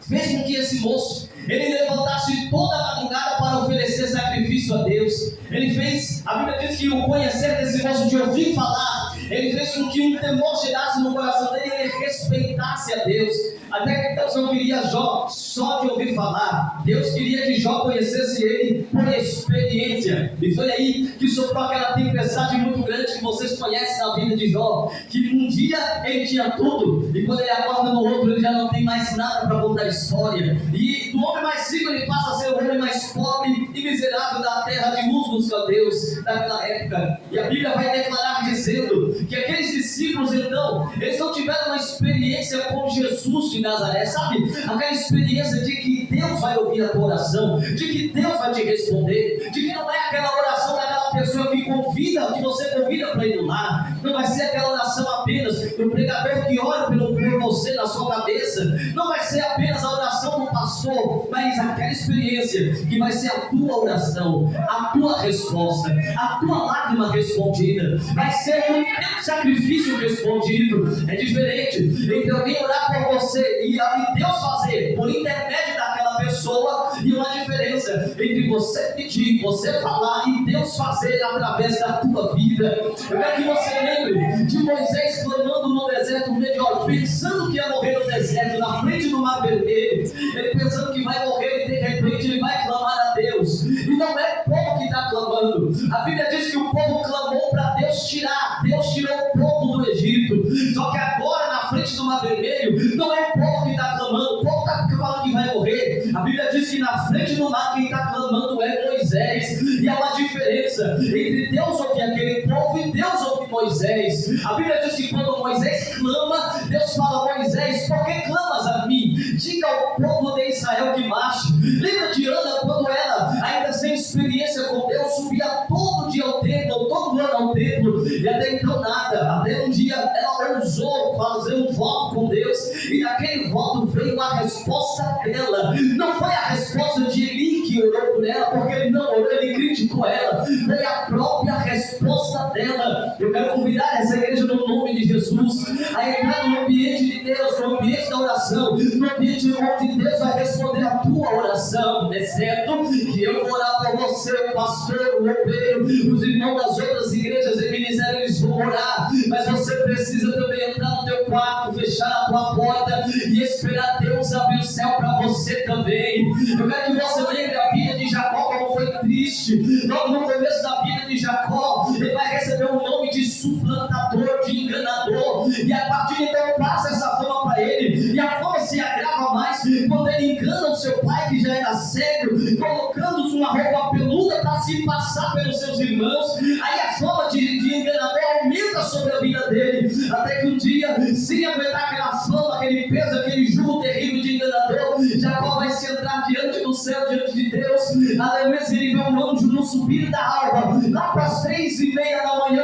fez com que esse moço, ele levantasse toda a madrugada para oferecer sacrifício a Deus. Ele fez, a Bíblia diz que o conhecer desse moço, de ouvir falar, ele fez com que um temor gerasse no coração dele e ele respeitasse a Deus. Até que Deus não queria Jó só de ouvir falar. Deus queria que Jó conhecesse ele por experiência. E foi aí que soprou aquela tempestade muito grande que vocês conhecem na vida de Jó. Que um dia ele tinha tudo, e quando ele acorda no outro ele já não tem mais nada para contar a história. E do homem mais rico ele passa a ser o homem mais pobre e miserável da terra de Uz dos caldeus daquela época. E a Bíblia vai declarar dizendo que aqueles discípulos então, eles não tiveram uma experiência com Jesus de Nazaré, sabe? Aquela experiência de que Deus vai ouvir a tua oração, de que Deus vai te responder, de que não é aquela oração daquela pessoa que convida, que você convida para ir no lar, não vai ser aquela oração apenas do pregador que ora por você na sua cabeça, não vai ser apenas a oração do pastor, mas aquela experiência que vai ser a tua oração, a tua resposta, a tua lágrima respondida, vai ser o teu sacrifício respondido. É diferente entre alguém orar por você e Deus fazer por intermédio daquela pessoa, e uma diferença entre você pedir, você falar e Deus fazer através da tua vida. Eu quero que você lembre de Moisés clamando no deserto melhor, pensando que ia morrer no deserto, na frente do mar vermelho, ele pensando que vai morrer e de repente ele vai clamar a Deus. E não é o povo que está clamando. A Bíblia diz que o povo clamou para Deus tirar. Deus tirou o povo do Egito. Só que agora na frente do mar vermelho, não é o povo que está clamando, o povo está falando que vai morrer. A Bíblia diz que na frente do mar quem está clamando é Moisés. E há uma diferença entre Deus ouvir aquele povo e Deus ouvir Moisés. A Bíblia diz que quando Moisés clama, Deus fala: Moisés, por que clamas a mim? Diga ao povo de Israel que marche. Lembra de Ana, quando ela, ainda sem experiência com Deus, subia todo dia ao templo, todo ano ao templo, e até então nada. Até um dia ela ousou fazer um voto com Deus, e naquele voto veio a resposta dela. Não foi a resposta de Eli que orou por ela, porque ele não orou, ele criticou ela. Foi a própria resposta dela. Eu quero convidar essa igreja no nome de Jesus a entrar no ambiente de Deus, no ambiente da oração, no ambiente onde Deus vai responder a tua oração. É certo que eu vou orar por você, o pastor, o obreiro, os irmãos das outras igrejas e ministérios vão orar, mas você precisa também entrar no teu quarto, fechar a tua porta e esperar Deus abrir o céu para você também. Eu quero que você lembre a vida de Jacó, como foi triste. Logo no começo da vida de Jacó, ele vai receber o nome de suplantador, de enganador, e a partir de então passa essa fama para ele, e a fama se agrava mais quando ele engana o seu pai que já era cego, colocando uma roupa peluda para se passar pelos seus irmãos. Aí a fama de enganador aumenta sobre a vida dele, até que um dia, sem aguentar aquela fama, aquele peso, aquele jugo terrível de enganador, Jacó vai se entrar diante do céu, diante de Deus. Aleluia, ele vê um anjo no subir da alva, lá para as 3:30 da manhã,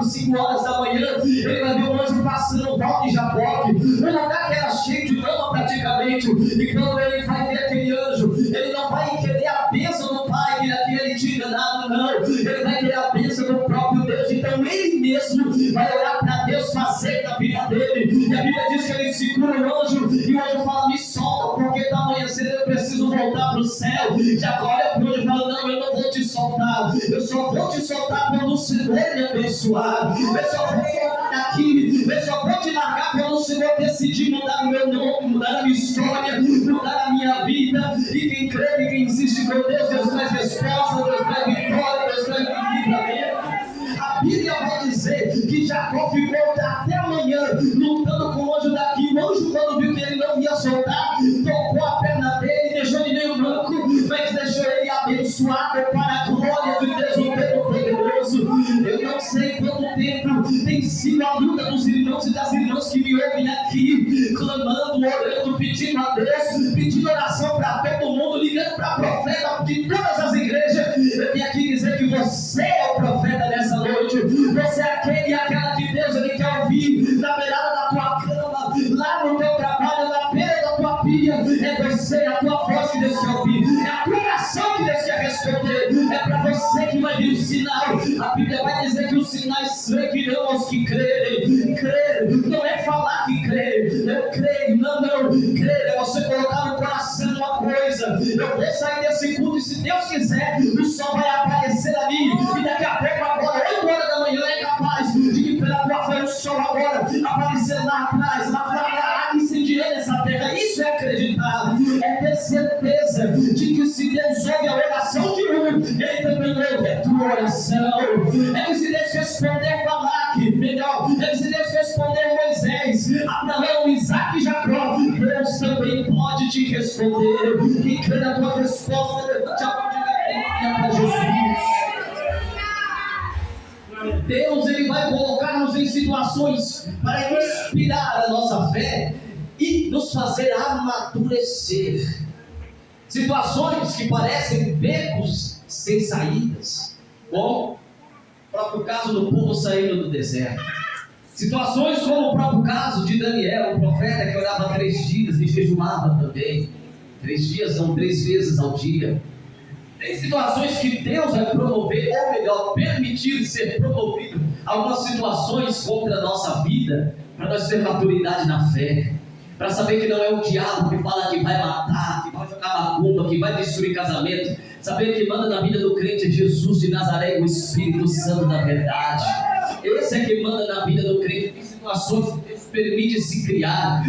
5 horas da manhã, ele vai ver um anjo passando o val de Jaboque, um lugar que era cheio de lama praticamente. E quando ele vai ver aquele anjo, ele não vai querer a bênção do pai que ele tinha enganado, não. Ele vai querer a bênção do próprio Deus. Então ele mesmo vai orar para Deus fazer da vida dele. E a Bíblia diz que ele segura o anjo, e o anjo fala: me solta, porque da manhã cedo eu preciso voltar para o céu. Jacó olha para o anjo e fala: não, eu não vou te soltar, eu só vou te soltar quando o Senhor me abençoar. Eu só vou soltar daqui, eu só vou te largar quando o Senhor decidir mudar o meu nome, mudar a minha história, mudar a minha vida. E quem crê e quem insiste com Deus, Deus traz resposta, Deus traz vitória, Deus traz livramento. A Bíblia vai dizer que Jacó ficou até amanhã lutando com o anjo daqui. O anjo, quando viu que ele não ia soltar, tocou a perna dele, deixou ele meio branco, mas deixou ele abençoado para a glória de Deus, o Todo-Poderoso. Eu não sei quanto tempo tem sido a luta dos irmãos e das irmãs que me ouvem aqui, clamando, orando, pedindo a Deus, pedindo oração para todo mundo, ligando para profeta de todas as igrejas. Eu vim aqui dizer que você é o profeta nessa noite. Você é aquele e aquela que Deus ele quer ouvir na beirada da tua cama, lá no teu trabalho, na beira da tua pia. É você, a tua voz que Deus quer ouvir, é a tua oração que Deus quer responder. É para você que vai vir o sinal. A Bíblia vai dizer que os sinais seguirão aos que crerem. Crer não é falar que crê, eu creio, não, crer é você colocar no coração uma coisa: eu vou sair desse culto e, se Deus quiser, o sol vai aparecer ali, e daqui a pouco, agora, 8 horas da manhã, é capaz de que pela tua fé o sol agora aparecer lá atrás, lá incendiando essa terra. Isso é acreditar, é ter certeza de que se Deus ouve a oração de um, Ele também ouve a tua oração. É que se Deus responder Balaque, melhor, é que se Deus responder Moisés, Abraão, Isaac e Jacó, Deus também pode te responder. Quem crê na tua resposta, levante a mão e diga para Jesus. Deus, Ele vai colocar-nos em situações para inspirar a nossa fé e nos fazer amadurecer. Situações que parecem becos sem saídas, como o próprio caso do povo saindo do deserto. Situações como o próprio caso de Daniel, o profeta que orava 3 dias e jejuava também. 3 dias, não 3 vezes ao dia. Tem situações que Deus vai promover, ou melhor, permitir ser promovido algumas situações contra a nossa vida, para nós ter maturidade na fé, para saber que não é o diabo que fala que vai matar, que vai jogar macumba, que vai destruir casamento. Saber que manda na vida do crente é Jesus de Nazaré, o Espírito Santo da verdade. Esse é que manda na vida do crente. Tem situações que Deus permite se criar,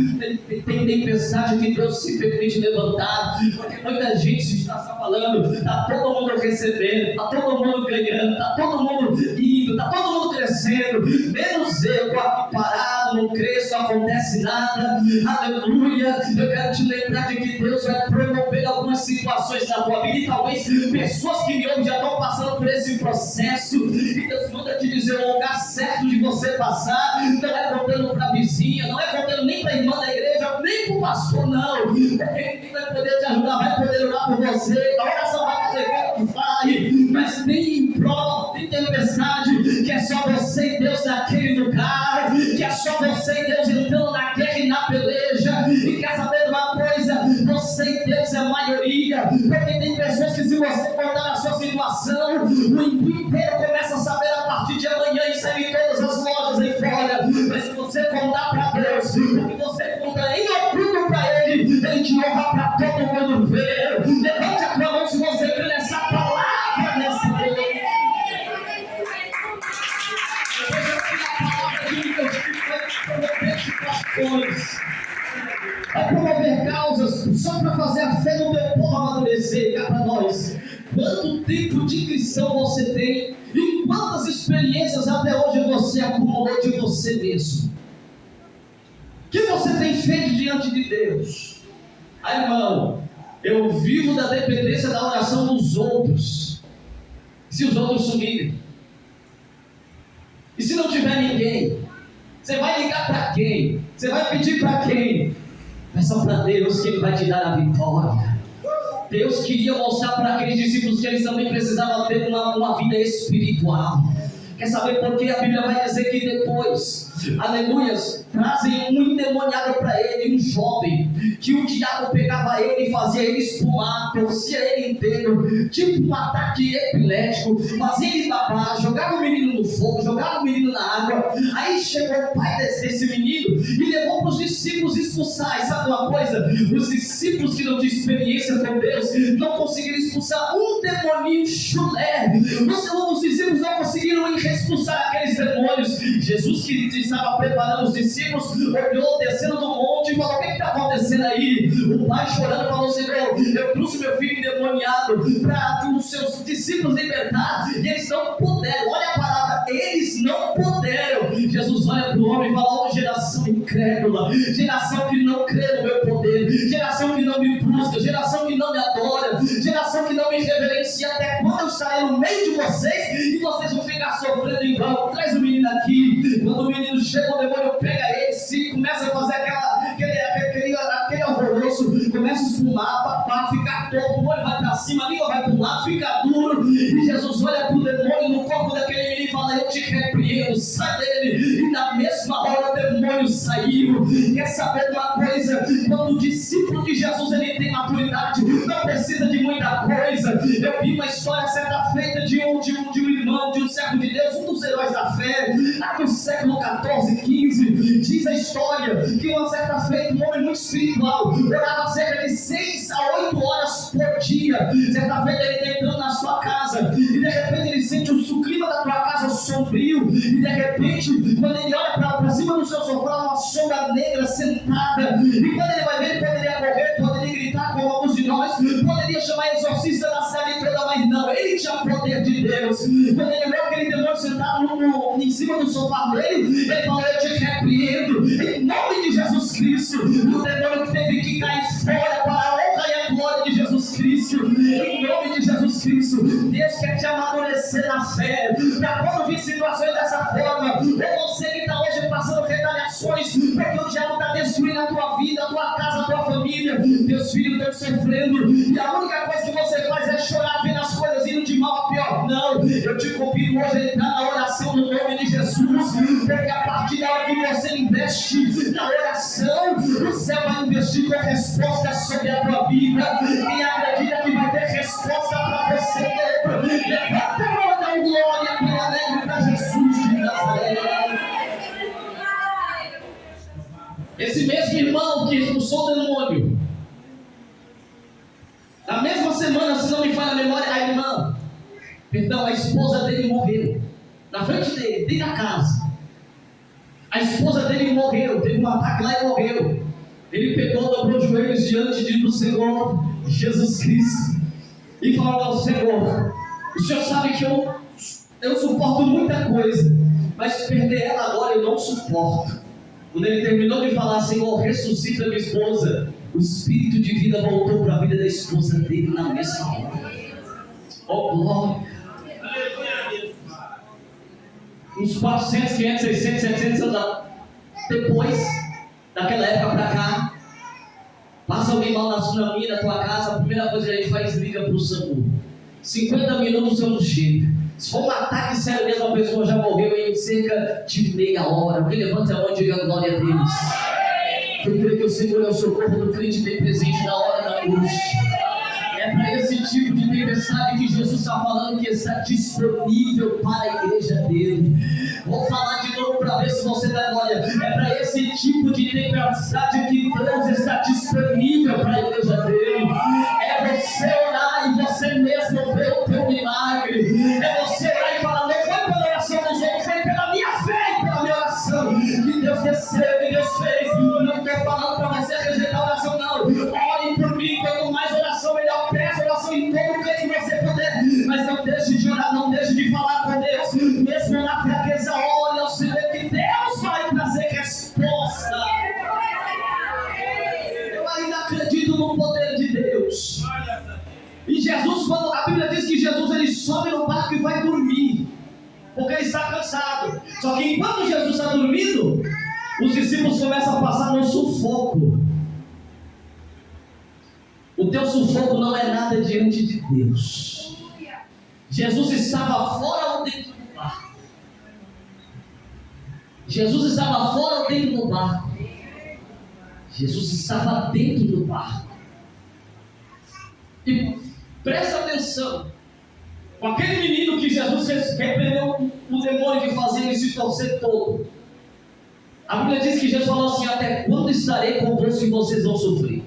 tem tempestade que Deus se permite levantar, porque muita gente está falando, está todo mundo recebendo, está todo mundo ganhando, está todo mundo indo, está todo mundo crescendo, menos eu, estou aqui parado, não cresço, não acontece nada. Aleluia. Eu quero te lembrar de que Deus vai promover algumas situações na tua vida, e talvez pessoas que me ouvem já estão passando por esse processo, e Deus manda te dizer: o lugar certo de você passar não é contando para a vizinha, não é contando nem para a irmã da igreja, nem para o pastor, não, porque quem vai poder te ajudar, vai poder orar por você, a oração vai fazer que vai, mas tem prova, tem tempestade, que é só você e Deus naquele lugar, que é só você e Deus entrando na guerra e na peleja. E quer saber de uma coisa? Você e Deus é a maioria, porque tem pessoas que, se você contar a sua situação, o mundo inteiro começa a saber a partir de amanhã e sair em todas as lojas aí fora. Mas se você contar para Deus, o que você conta em oculto para Ele, Ele te honra para todo mundo ver. Levante a tua mão se você crê nessa palavra nessa noite. É promover causas só para fazer a fé do teu povo amadurecer. Cá para nós, quanto tempo de cristão você tem e quantas experiências até hoje você acumulou de você mesmo? O que você tem feito diante de Deus? Ah, irmão, eu vivo da dependência da oração dos outros. Se os outros sumirem, e se não tiver ninguém, você vai ligar para quem? Você vai pedir para quem? Peça para Deus, que Ele vai te dar a vitória. Deus queria mostrar para aqueles discípulos que eles também precisavam ter uma vida espiritual. Quer saber por que a Bíblia vai dizer que depois, aleluias, trazem um endemoniado para ele, um jovem, que o diabo pegava ele e fazia ele espumar, torcia ele inteiro, tipo um ataque epilético, fazia ele babar, jogava o menino no fogo, jogava o menino na água. Aí chegou o pai desse menino e levou para os discípulos expulsar. E sabe uma coisa? Os discípulos que não tinham experiência com Deus não conseguiram expulsar um demoninho chulé. Os discípulos não conseguiram expulsar aqueles demônios. Jesus, que estava preparando os discípulos, olhou descendo do monte e falou: o que está acontecendo aí? O pai chorando falou: Senhor, eu trouxe meu filho endemoniado para os seus discípulos libertar, e eles não puderam. Olha a palavra, eles não puderam. Jesus olha para o homem e fala: ó, geração incrédula, geração que não crê no meu poder, geração que não me busca, geração que não me adora, geração que não me reverencia. Até quando eu estarei no meio de vocês e vocês vão ficar sofrendo em vão? Traz o menino aqui. Quando o menino chega, o demônio pega ele, se começa a fazer aquele alvoroço, começa a espumar, papar, ficar torto, o olho vai para cima, a língua vai para um lado, fica duro. E Jesus olha para o demônio no corpo daquele menino e fala: eu te repreendo, sai dele. E na mesma hora o demônio saiu. Quer saber de uma coisa? Quando o discípulo de Jesus ele tem maturidade, não precisa de muita coisa. Eu vi uma história certa feita de um irmão, de um servo de Deus, um dos heróis da fé, lá no século 14, 15. Diz a história que uma certa feita um homem muito espiritual orava cerca de 6 a 8 horas por dia. Certa feita ele está entrando na sua casa e de repente ele sente o clima da tua casa sombrio, e de repente quando ele olha para cima do seu sofá, uma sombra negra sentada, e quando ele vai ver, ele poderia correr, poderia gritar como alguns de nós, poderia chamar exorcista da cidade toda, mas não, ele tinha o poder de Deus. Quando ele viu aquele demônio sentado em cima do sofá dele, ele falou: eu te repreendo em nome de Jesus Cristo. O demônio que teve que cair fora para a honra e a glória de Jesus Cristo, em nome de Jesus Cristo. Deus quer te amadurecer na fé, para quando vir situações dessa forma, ou você que está hoje passando retaliações, porque o diabo está destruindo a tua vida, a tua casa, a tua família, teus filhos estão sofrendo, e a única coisa que você faz é chorar vendo as coisas indo de mal a pior. Não, eu te convido hoje a entrar na oração no nome de Jesus, porque a partir da hora que você investe na oração, o céu vai investir com resposta sobre a tua vida. Quem acredita que vai ter resposta para você, levanta a mão, dá glória pela alegre para Jesus de Nazaré. Esse mesmo irmão que expulsou o demônio, na mesma semana, se não me falha a memória, a esposa dele morreu na frente dele, dentro da casa. A esposa dele morreu, teve um ataque lá e morreu. Ele pegou, dobrou os joelhos diante do Senhor Jesus Cristo e falou ao Senhor: o Senhor sabe que eu suporto muita coisa, mas perder ela agora eu não suporto. Quando ele terminou de falar: Senhor, ressuscita minha esposa, o espírito de vida voltou para a vida da esposa dele na mesma hora. Oh glória! Uns 400, 500, 600, 700 anos depois, daquela época para cá, passa alguém mal na minha, na tua casa, a primeira coisa que a gente faz, liga para o SAMU. 50 minutos o SAMU chega. Se for um ataque sério mesmo, a pessoa já morreu em cerca de meia hora. Alguém levanta a mão e diga glória a Deus. Quem crê que o Senhor é o socorro do crente bem presente na hora da angústia. É para esse tipo de tempestade que Jesus está falando que está disponível para a igreja dele. Vou falar de novo para ver se você dá glória. É para esse tipo de tempestade que Deus está disponível para a igreja dele. É você orar e você mesmo ver o teu milagre. É você orar e falar: não foi pela oração dos outros, foi pela minha fé e pela minha oração que Deus recebeu, que Deus fez. Não estou falando para você rejeitar a oração, não. Ore por mim, quanto mais oração melhor. Peça oração em todo canto que você puder, mas não deixe de orar, não deixe de falar com Deus, mesmo na fraqueza. Olha ao Senhor que Deus vai trazer resposta. Eu ainda acredito no poder de Deus. E Jesus, quando a Bíblia diz que Jesus ele sobe no barco e vai dormir, porque ele está cansado. Só que enquanto Jesus está dormindo, os discípulos começam a passar no sufoco. O teu sufoco não é nada diante de Deus. Jesus estava fora ou dentro do barco? Jesus estava fora ou dentro do barco? Jesus estava dentro do barco. E presta atenção. Com aquele menino que Jesus repreendeu o demônio que fazia ele se torcer todo. A Bíblia diz que Jesus falou assim: até quando estarei convosco e vocês vão sofrer?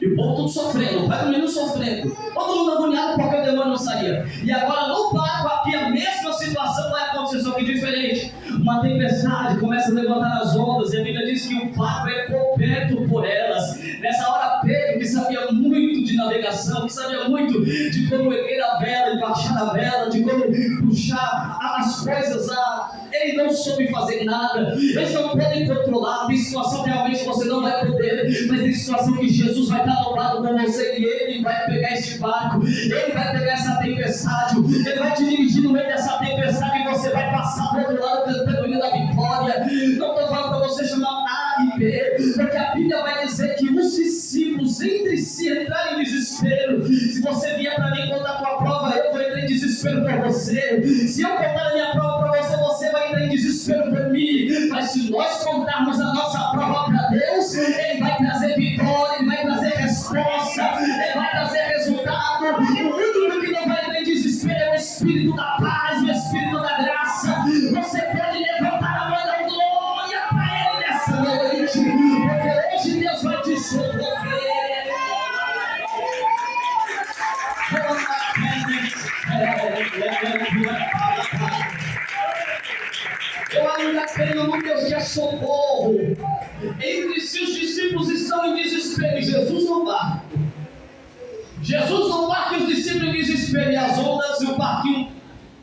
E o povo todo sofrendo, o pai do menino sofrendo, todo mundo agoniado porque o demônio não saía. E agora no barco aqui a mesma situação vai acontecer, só que diferente. Uma tempestade começa a levantar as ondas, e a Bíblia diz que o barco é coberto por elas. Nessa hora Pedro, que sabia muito de navegação, que sabia muito de como erguer a vela, de baixar a vela, de como puxar as coisas lá, ele não soube fazer nada. Eles não podem controlar. Tem situação que realmente você não vai poder, mas tem situação que Jesus vai estar ao lado com você, e ele vai pegar este barco, ele vai pegar essa tempestade, ele vai te dirigir no meio dessa tempestade, e você vai passar do outro lado cantando o hino da vitória. Não estou falando para você chamar A e B, porque a Bíblia vai dizer que os discípulos entre si entraram em desespero. Se você vier para mim contar a tua prova, eu vou entrar em desespero por você. Se eu contar a minha prova para você, você vai entrar em desespero por mim. Mas se nós contarmos a nossa prova para Deus, ele vai trazer vitória, ele vai trazer resposta, ele vai trazer resultado. O único que não vai entrar em desespero é o Espírito da paz, o Espírito da graça. Você pode levantar a mão da glória para ele nessa Eu ainda creio no Deus que é socorro. Entre se os discípulos estão em desespero, e Jesus no barco. Jesus no barco e os discípulos em desespero, e as ondas e o barquinho,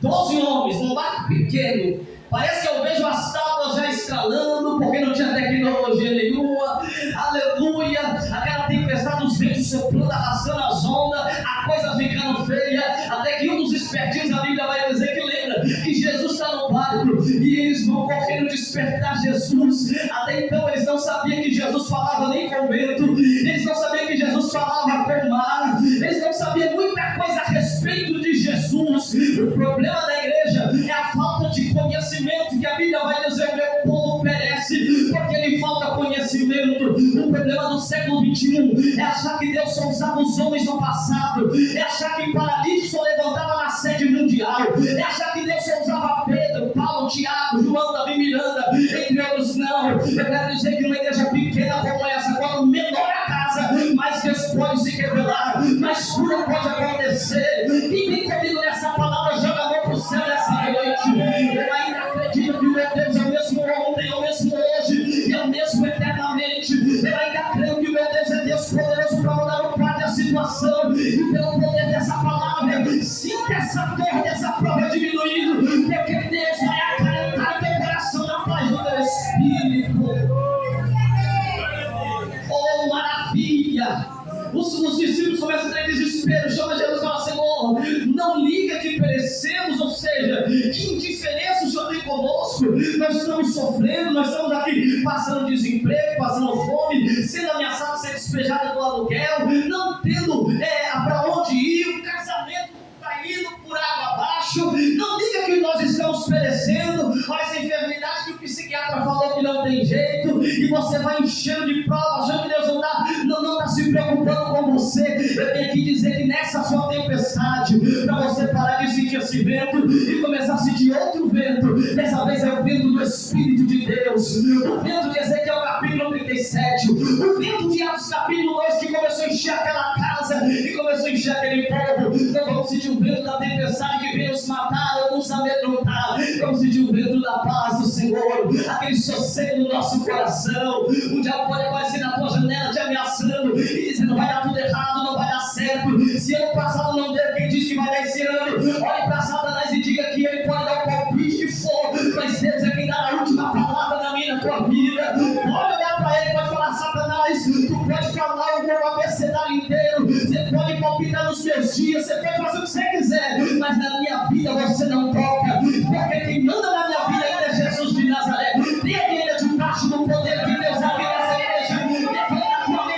12 homens, num barco pequeno. Parece que eu vejo as tábuas já escalando, porque não tinha tecnologia nenhuma. Aleluia! Aquela tempestade, os ventos soprando, arrastando as ondas, a coisa ficando feia. Até que um dos espertinhos da Bíblia vai dizer que lembra que Jesus está no barco e eles vão correndo despertar Jesus. Até então eles não sabiam que Jesus falava nem com o vento, eles não sabiam que Jesus falava com o mar, eles não sabiam muita coisa a respeito de Jesus. O problema da igreja é a falta de conhecimento, que a Bíblia vai dizer: o meu povo perece porque lhe falta conhecimento. O problema do século 21 é achar que Deus só usava os homens no passado, é achar que paralítico só levantava na sede mundial, é achar que Deus só usava Pedro, Paulo, Tiago, João, Davi, Miranda, entre outros. Não, eu quero dizer que uma igreja pequena como essa, quando menor a casa, mais Deus pode se revelar, mais cura pode acontecer. E vem comigo nessa palavra, joga a mão para o céu nessa noite. Eu ainda acredito que o meu Deus é o mesmo ontem, é o mesmo hoje, é o mesmo eternamente. Eu ainda creio que o meu Deus é Deus poderoso para mudar o quadro da situação. E pelo poder dessa palavra, sinta essa dor dessa prova diminuindo, porque Deus vai acalentar o teu coração na paz do teu espírito. Oh, maravilha! Os discípulos começam a ter desespero, chama Jesus e fala: Senhor, não liga que perecemos, ou seja, que indiferença o Senhor tem conosco. Nós estamos sofrendo, nós estamos aqui passando desemprego, passando fome, sendo ameaçados de ser despejados do aluguel, não tendo para onde ir, o casamento está indo por água abaixo. Não liga que nós estamos perecendo. Olha essa enfermidade que o psiquiatra falou que não tem jeito, e você vai enchendo de provas, achando que Deus não está se preocupando com você. Eu tenho que dizer que nessa sua tempestade, para você parar de sentir esse vento e começar a sentir outro vento. Dessa vez é o vento do Espírito de Deus, o vento de Ezequiel capítulo 37, o vento de Atos capítulo 2, que começou a encher aquela casa e começou a encher aquele povo. Nós vamos sentir o vento da tempestade que veio nos matar ou nos amedrontar. Vamos sentir o vento da paz do Senhor, aquele sossego no nosso coração. O diabo pode aparecer na tua janela te ameaçando e dizendo: vai dar tudo errado, não vai dar certo. Se ano passado não deu, quem diz que vai dar esse ano? Olhe para Satanás e diga que ele pode dar o palpite que for, mas Deus é quem dá a última palavra na minha, na tua vida. Pode olhar para ele, pode falar: Satanás, tu pode falar o meu abecedário inteiro, você pode palpitar nos meus dias, você pode fazer o que você quiser, mas na minha vida você não toca, porque quem manda na minha vida ainda é Jesus de Nazaré. Tem a igreja debaixo do poder de Deus aqui nessa igreja. Levanta a tua mão,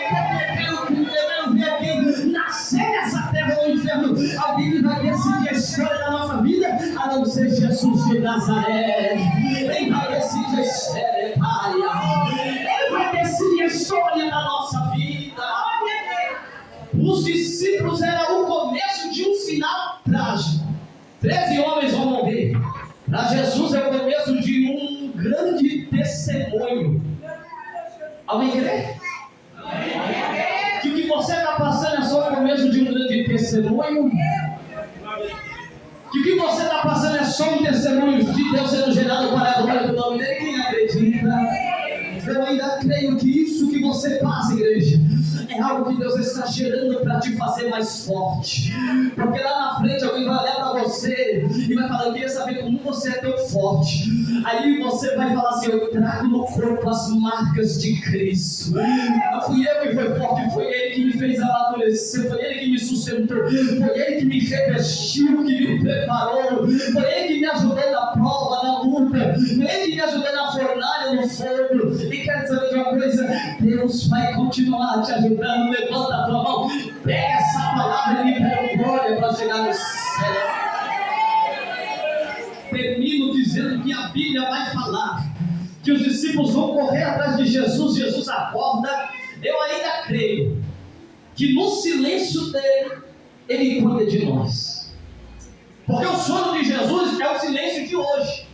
porque eu quero ver alguém nascer nessa terra do inferno. Alguém que vai decidir a história da nossa vida, a não ser Jesus de Nazaré. Ele vai decidir a história, Pai. Ele vai decidir a história da nossa vida. Os discípulos eram o começo de um final trágico. 13 homens vão morrer. Para Jesus é o começo de um grande testemunho. Alguém crê? Que o que você está passando é só o começo de um grande testemunho? Que o que você está passando é só um testemunho de Deus sendo gerado para a glória do nome dele? Quem acredita? Eu ainda creio que isso que você passa, igreja, é algo que Deus está gerando para te fazer mais forte. Porque lá na frente alguém vai olhar para você e vai falar: eu queria saber como você é tão forte. Aí você vai falar assim: eu trago no corpo as marcas de Cristo. Não fui eu que fui forte, foi Ele que me fez amadurecer, foi Ele que me sustentou, foi Ele que me revestiu, que me preparou, foi Ele que me ajudou na prova, na luta, foi Ele que me ajudou na fornalha, no fogo. E quero saber de uma coisa: Deus vai continuar te ajudando. Levanta a tua mão, pega essa palavra e libera glória para chegar no céu. Termino dizendo que a Bíblia vai falar que os discípulos vão correr atrás de Jesus. Jesus acorda. Eu ainda creio que no silêncio dele, Ele cuida de nós. Porque o sono de Jesus é o silêncio de hoje.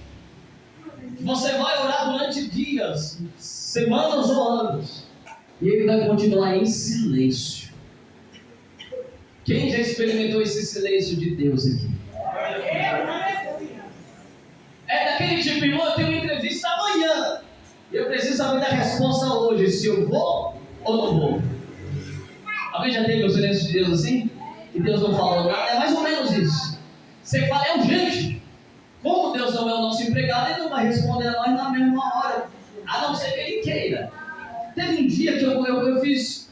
Você vai orar durante dias, semanas ou anos, e Ele vai continuar em silêncio. Quem já experimentou esse silêncio de Deus aqui? aquele tipo, irmão, eu tenho uma entrevista amanhã. Eu preciso saber da resposta hoje, se eu vou ou não vou. Alguém já teve o silêncio de Deus assim? E Deus não falou nada? É mais ou menos isso. Você fala, é urgente. Como Deus não é o nosso empregado, Ele não vai responder a nós na mesma hora. A não ser que Ele queira. Teve um dia que eu fiz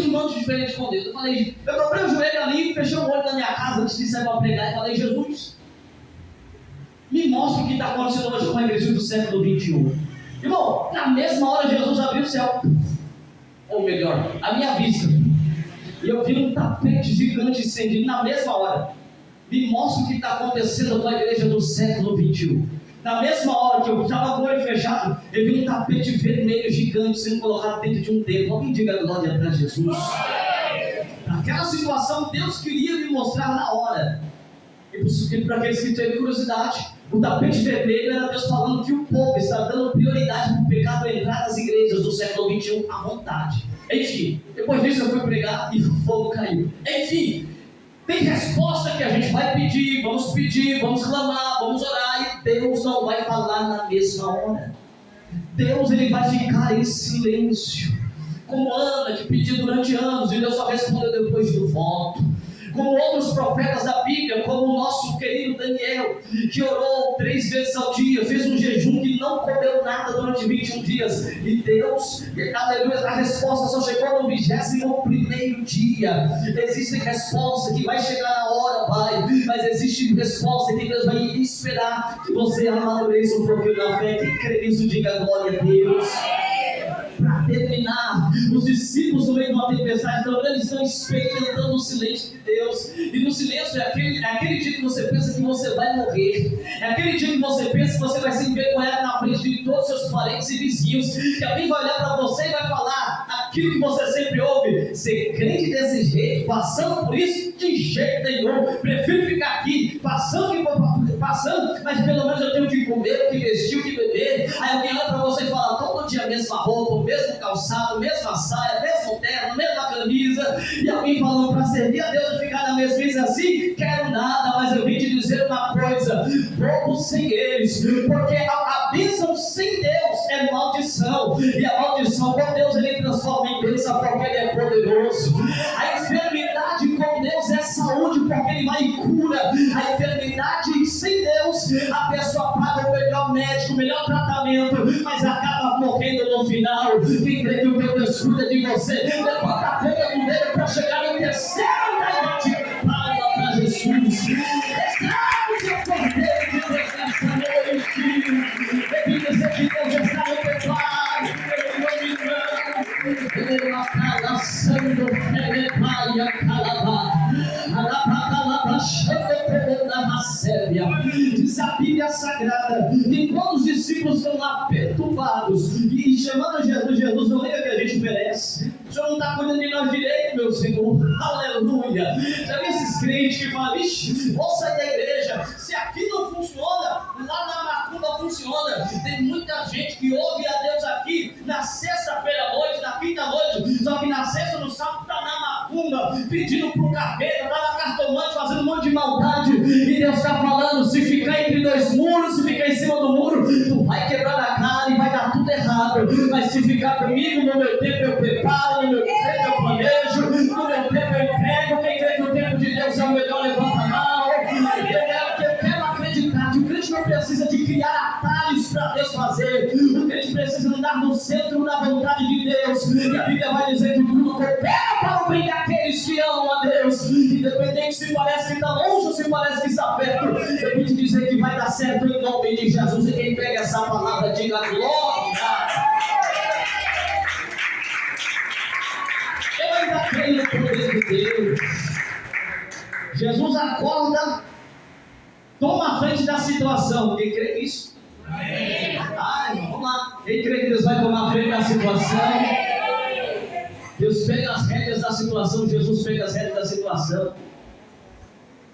um monte diferente com Deus. Eu dobrei o joelho ali, fechei o olho na minha casa antes de sair para pregar e falei, Jesus, me mostra o que está acontecendo hoje com a igreja do século XXI. Irmão, na mesma hora Jesus abriu o céu. Ou melhor, a minha vista. E eu vi um tapete gigante incendido na mesma hora. Me mostra o que está acontecendo com a igreja do século XXI. Na mesma hora que eu estava com o olho fechado, eu vi um tapete vermelho gigante sendo colocado dentro de um templo. Alguém diga glória para Jesus. Naquela situação, Deus queria me mostrar na hora. E para aqueles que têm curiosidade, o tapete vermelho era Deus falando que o povo está dando prioridade para o pecado entrar nas igrejas do século XXI à vontade. Enfim, depois disso eu fui pregar e o fogo caiu. Enfim, tem resposta que a gente vai pedir, vamos clamar, vamos orar, e Deus não vai falar na mesma hora. Deus, Ele vai ficar em silêncio, como Ana, que pediu durante anos e Deus só respondeu depois do voto. Como outros profetas da Bíblia, como o nosso querido Daniel, que orou 3 vezes ao dia, fez um jejum que não comeu nada durante 21 dias, e Deus, aleluia, a resposta só chegou no 21º dia. Existem respostas que vai chegar na hora, Pai, mas existe resposta que Deus vai esperar que você amadureça um pouquinho na fé. Quem crê nisso, diga glória a Deus. Para terminar, os discípulos no meio de uma tempestade, então eles estão experimentando o silêncio de Deus. E no silêncio é aquele dia que você pensa que você vai morrer. É aquele dia que você pensa que você vai se envergonhar na frente de todos os seus parentes e vizinhos. Que alguém vai olhar para você e vai falar aquilo que você sempre ouve. Ser crente desse jeito, passando por isso, de jeito nenhum. Prefiro ficar aqui, passando, mas pelo menos eu tenho que comer, o que vestir, o que beber. Aí alguém olha para você e fala, todo dia a mesma roupa, o mesmo calçado, mesma saia, mesmo terno, mesma camisa. E alguém falando para servir a Deus e ficar na mesmice assim, quero nada, mas eu vim te dizer uma coisa, vamos sem eles, porque a bênção sem Deus é maldição, e a maldição com Deus Ele transforma em bênção, porque Ele é poderoso. A enfermidade com Deus é saúde, porque Ele vai e cura. A enfermidade sem Deus, a pessoa paga o melhor médico, o melhor tratamento, mas acaba morrendo no final. Quem crê que o teu Deus cuida de você, levanta a boca do dedo para chegar no terceiro caimento. Palma para Jesus. Declare o seu cordeiro de Deus nessa noite. Deve dizer que Deus está no teu pai, pela calaçando, pelepaia, calabá, diz a Bíblia Sagrada, e quando os discípulos estão lá perturbados e chamando Jesus não liga que a gente merece. O Senhor não está cuidando de nós direito, meu Senhor. Aleluia. Já vi esses crentes que falam, vixe, vou sair da igreja. Se aqui não funciona, lá na macumba funciona. Tem muita gente que ouve a Deus aqui na sexta-feira à noite, na quinta-noite, só que na sexta, no sábado, está na macumba, pedindo pro capeta, está na cartomante, fazendo um monte de maldade. E Deus está falando, se ficar entre dois muros, se ficar em cima do muro, tu vai quebrar a cara e vai dar tudo errado. Mas se ficar comigo, no meu tempo eu preparo, no meu tempo eu planejo, no meu tempo eu entrego. Quem crê que o tempo de Deus é o melhor, levanta a mão. Eu quero acreditar que o crente não precisa de criar atalhos para Deus fazer. O crente precisa andar no centro da vontade de Deus. E a Bíblia vai dizer que tudo coopera para o bem daqueles que amam a Deus. Independente se parece que está longe ou se parece que está perto, eu vim te dizer que vai dar certo em nome de Jesus. E quem pega essa palavra, diga glória. Eu ainda creio no poder de Deus. Jesus acorda, toma a frente da situação. Quem crê nisso? Amém. Ai, vamos lá. Quem crê que Deus vai tomar a frente da situação? Deus pega as rédeas da situação, Jesus pega as rédeas da situação.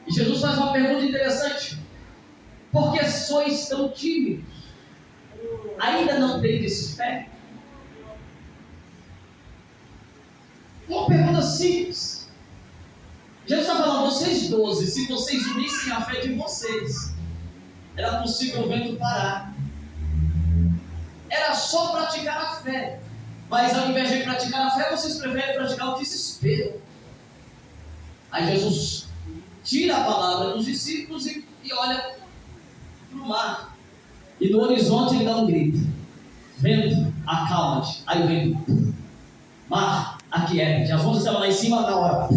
E Jesus faz uma pergunta interessante. Por que sois tão tímidos? Ainda não tendes fé? Uma pergunta simples. Jesus está falando, vocês 12, se vocês unissem a fé de vocês, era possível o vento parar. Era só praticar a fé. Mas ao invés de praticar a fé, vocês preferem praticar o desespero. Aí Jesus tira a palavra dos discípulos e olha para o mar. E no horizonte ele dá um grito: vento, acalma-te. Aí o vento: mar, aquieta-te. As ondas estavam lá em cima na hora.